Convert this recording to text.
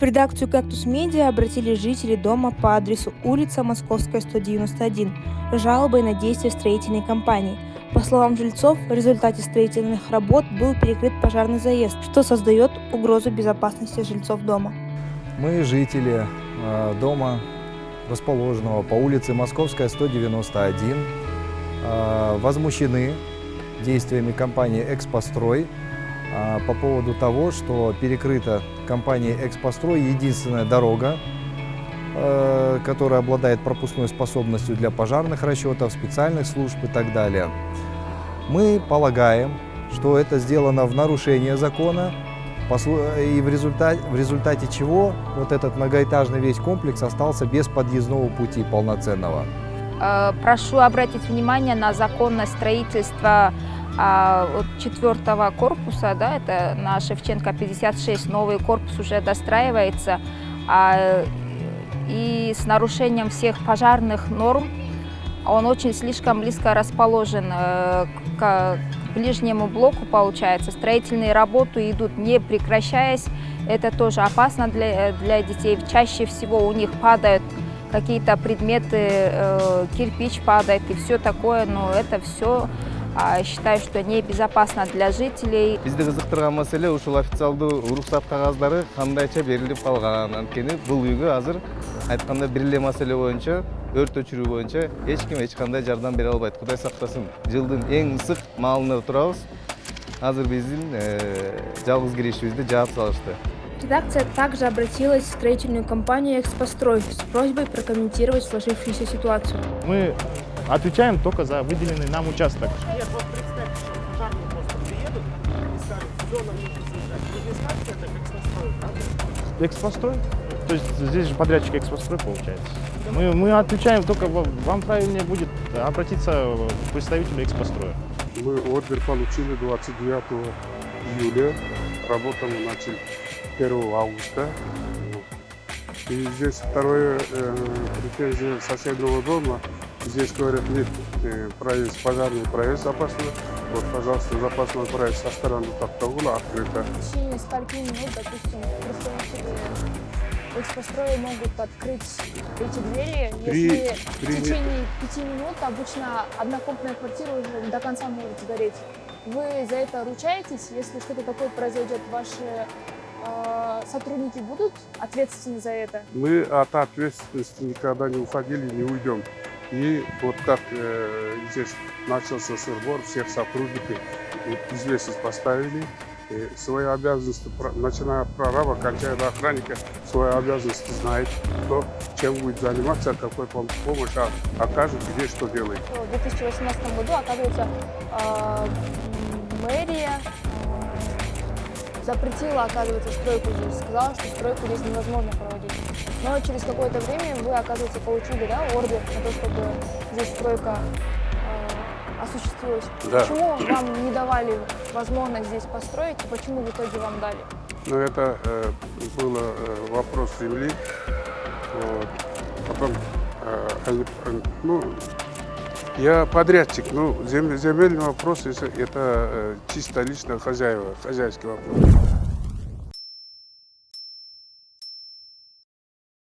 В редакцию «Кактус Медиа» обратились жители дома по адресу улица Московская, 191, с жалобой на действия строительной компании. По словам жильцов, в результате строительных работ был перекрыт пожарный заезд, что создает угрозу безопасности жильцов дома. Мы, жители дома, расположенного по улице Московская, 191, возмущены действиями компании «Экспострой» по поводу того, что перекрыта компанией «Экспострой» единственная дорога, которая обладает пропускной способностью для пожарных расчетов, специальных служб и так далее. Мы полагаем, что это сделано в нарушение закона, и в результате чего вот этот многоэтажный весь комплекс остался без подъездного пути полноценного. Прошу обратить внимание на законность строительства от 4-го корпуса, да, это на Шевченко 56, новый корпус уже достраивается, и с нарушением всех пожарных норм. Он очень слишком близко расположен к ближнему блоку, получается. Строительные работы идут не прекращаясь. Это тоже опасно для детей. Чаще всего у них падают какие-то предметы, кирпич падает и все такое, но это все, считаю, что небезопасно для жителей. Бизди кызыктырган маселе ушул официалдуу уруксат кагаздары кандайча берилип калган. Анткени бул үйгө азыр айтканда бир эле маселе боюнча, өрт өчүрүү боюнча эч ким эч кандай жардам бере албайт. Кудай сактасын. Жылдын эң ысык маалында турабыз. Азыр биздин жалгыз киришибизди жаап салышты. Редакция также обратилась в строительную компанию «Экспострой» с просьбой прокомментировать сложившуюся ситуацию. Мы отвечаем только за выделенный нам участок. Нет, вот представьте, что пожарные просто приедут и скажут, зона не заезжать. Вы не скажете, это «Экспострой», правда? Экспострой? То есть здесь же подрядчик Экспострой получается. Мы отвечаем только, вам правильнее будет обратиться к представителю Экспостроя. Мы ордер получили 29 июля, работу мы начали 1 августа. И здесь второе претензия соседнего дома. Здесь говорят, нет проезд, пожарный проезд запасной. Вот, пожалуйста, запасной проезд со стороны Токтогула открыто. В течение скольки минут, допустим, представители Экспостроя могут открыть эти двери, если в течение 5 минут обычно однокомнатная квартира уже до конца может сгореть. Вы за это ручаетесь? Если что-то такое произойдет, ваши сотрудники будут ответственны за это? Мы от ответственности никогда не уходили, не уйдем. И вот как здесь начался сырбор, всех сотрудников известность поставили. И свои обязанности, начиная от прораба, кончая до охранника, свои обязанности знает, кто чем будет заниматься, какой помощь окажет, где что делает. В 2018 году, оказывается, мэрия запретила, оказывается, стройку здесь, сказала, что стройку здесь невозможно проводить. Но через какое-то время вы, оказывается, получили, да, ордер на то, чтобы здесь стройка осуществилась. Да. Почему вам не давали возможность здесь построить, и почему в итоге вам дали? Ну, это был вопрос земли. Вот. Потом, я подрядчик, земельный вопрос, это чисто лично хозяйский вопрос.